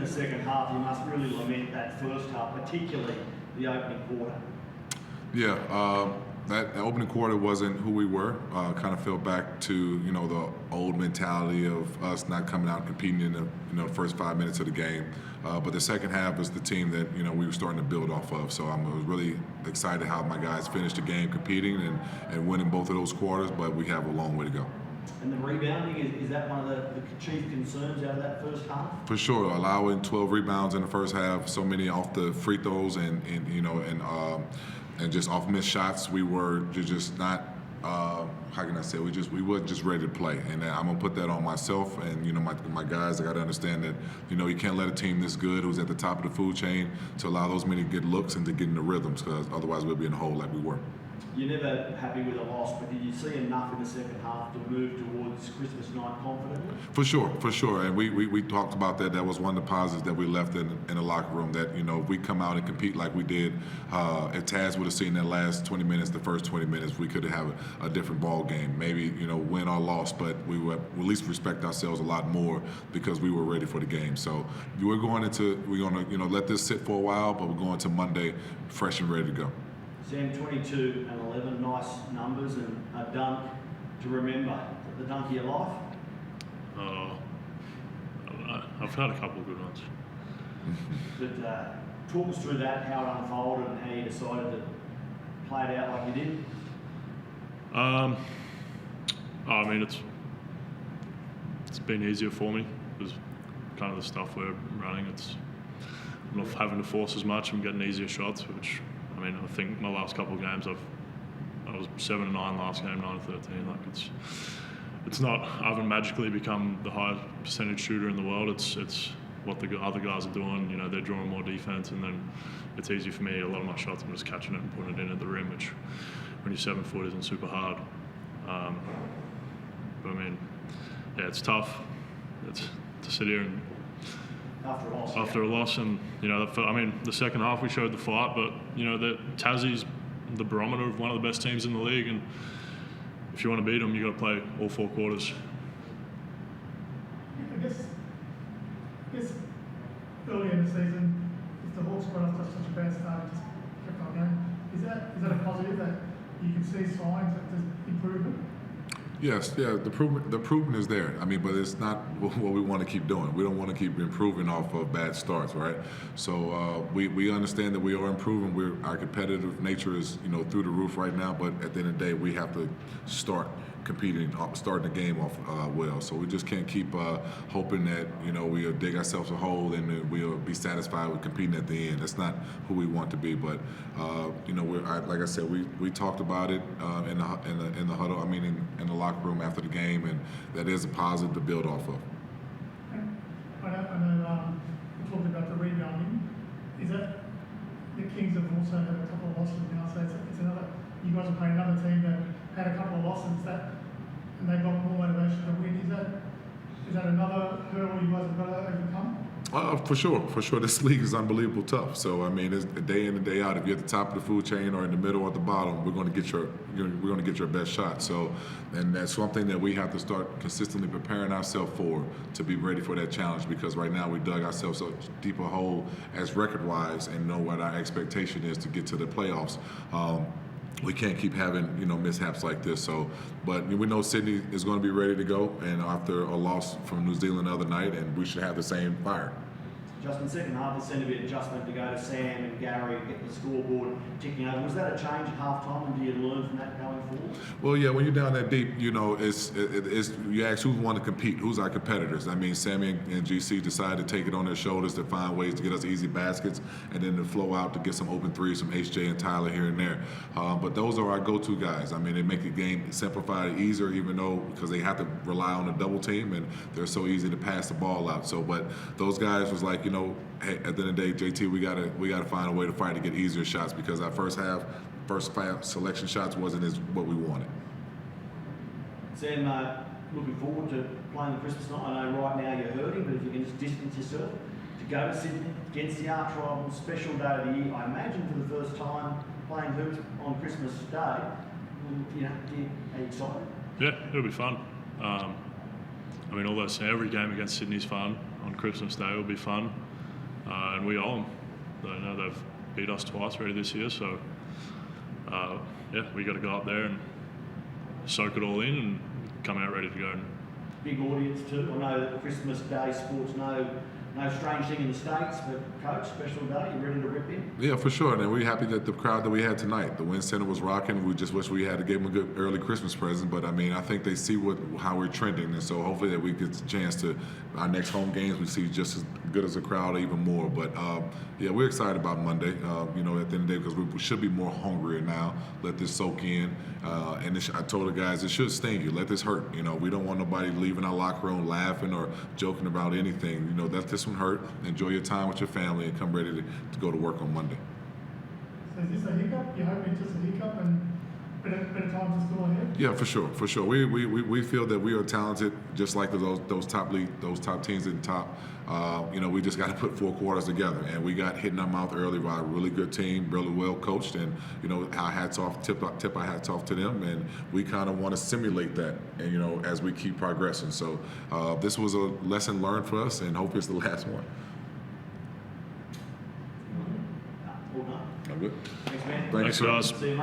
second half, you must really lament that first half, particularly the opening quarter. Yeah, that opening quarter wasn't who we were. Kind of fell back to the old mentality of us not coming out and competing in the first 5 minutes of the game. But the second half was the team that we were starting to build off of. So I was really excited how my guys finished the game competing and winning both of those quarters. But we have a long way to go. And the rebounding, is that one of the chief concerns out of that first half? For sure, allowing 12 rebounds in the first half, so many off the free throws and just off missed shots. We were just not. How can I say? We weren't just ready to play, and I'm gonna put that on myself and my guys. I got to understand that you can't let a team this good, who's at the top of the food chain, to allow those many good looks and to get in the rhythms, because otherwise we'll be in a hole like we were. You're never happy with a loss, but did you see enough in the second half to move towards Christmas night confidently? For sure. And we talked about that. That was one of the positives that we left in the locker room, that, if we come out and compete like we did, if Taz would have seen that last 20 minutes, the first 20 minutes, we could have a different ball game. Maybe, win or loss, but we would at least respect ourselves a lot more because we were ready for the game. So we're going to let this sit for a while, but we're going to Monday fresh and ready to go. Sam, 22 and 11, nice numbers, and a dunk to remember. The dunk of your life? I've had a couple of good ones. But talk us through that, how it unfolded and how you decided to play it out like you did. I mean, it's been easier for me because kind of the stuff we're running, I'm not having to force as much. I'm getting easier shots, which, I think my last couple of games I was 7-9 last game, 9-13. Like it's not. I haven't magically become the highest percentage shooter in the world. It's what the other guys are doing. They're drawing more defense, and then it's easy for me. A lot of my shots, I'm just catching it and putting it in at the rim, which when you're 7 foot isn't super hard. But yeah, it's tough. It's to sit here and. After a loss, and the second half we showed the fight, but that Tassie's the barometer of one of the best teams in the league, and if you want to beat them, you got to play all 4 quarters. I guess early in the season, if the Hawks got off to such a bad start, it just kept on going. Is that a positive that you can see signs that there's improvement? Yes, yeah, the improvement is there. But it's not what we want to keep doing. We don't want to keep improving off of bad starts, right? So we understand that we are improving. Our competitive nature is, through the roof right now. But at the end of the day, we have to start competing, starting the game off well. So we just can't keep hoping that we'll dig ourselves a hole and we'll be satisfied with competing at the end. That's not who we want to be. But like I said, we talked about it in the huddle. In the locker room after the game, and that is a positive to build off of. I know we talked about the rebounding. Is that the Kings have also had a couple of losses now, so it's another. You guys are playing another team that had a couple of losses and they got more motivation to win. Is that another hurdle you guys have got to overcome? For sure. This league is unbelievable tough. So it's day in and day out. If you're at the top of the food chain or in the middle or at the bottom, we're going to get your best shot. So, and that's something that we have to start consistently preparing ourselves for, to be ready for that challenge. Because right now we dug ourselves a deeper hole as record-wise, and know what our expectation is to get to the playoffs. We can't keep having mishaps like this. So, but we know Sydney is going to be ready to go, and after a loss from New Zealand the other night, and we should have the same fire. Justin, second half, there seemed to be an adjustment to go to Sam and Gary, get the scoreboard ticking over. Was that a change at halftime, and do you learn from that going forward? Well, yeah, when you're down that deep, it's you ask who want to compete, who's our competitors. Sammy and GC decided to take it on their shoulders to find ways to get us easy baskets, and then to flow out to get some open threes from HJ and Tyler here and there. But those are our go-to guys. They make the game simplified, easier, even though because they have to rely on a double team, and they're so easy to pass the ball out. So, but those guys was like, hey, at the end of the day, JT, we gotta find a way to fight to get easier shots, because our first five selection shots wasn't as what we wanted. Sam, looking forward to playing the Christmas night. I know right now you're hurting, but if you can just distance yourself to go to Sydney against the arch-rival, special day of the year. I imagine for the first time playing hoops on Christmas Day. Are you excited? Yeah, it'll be fun. Every game against Sydney's fun. On Christmas Day will be fun. and we owe them. I know they've beat us twice already this year, so yeah, we got to go up there and soak it all in and come out ready to go. Big audience too. I know that Christmas Day sports no strange thing in the States, but coach, special day, you ready to rip in? Yeah, for sure. And we're happy that the crowd that we had tonight, the Wynn Center was rocking. We just wish we had to give them a good early Christmas present. But I mean, I think they see how we're trending, and so hopefully that we get a chance to our next home games we see just as good as a crowd, or even more. But yeah, we're excited about Monday. You know, at the end of the day, because we should be more hungrier now. Let this soak in, and I told the guys it should sting you. Let this hurt. You know, we don't want nobody leaving our locker room laughing or joking about anything. You know, let this one hurt. Enjoy your time with your family and come ready to go to work on Monday. So is this a hiccup? You're hoping it's just a hiccup and better times are still ahead? Yeah, for sure, for sure. We feel that we are talented, just like those top teams at the top. You know, we just got to put 4 quarters together, and we got hit in our mouth early by a really good team, really well coached, and you know, our hats off, tip our hats off to them, and we kind of want to simulate that, and you know, as we keep progressing. So this was a lesson learned for us, and hope it's the last one. All done. I'm good. Thanks, man. Thank you, Thanks, sir. guys. See you, mate.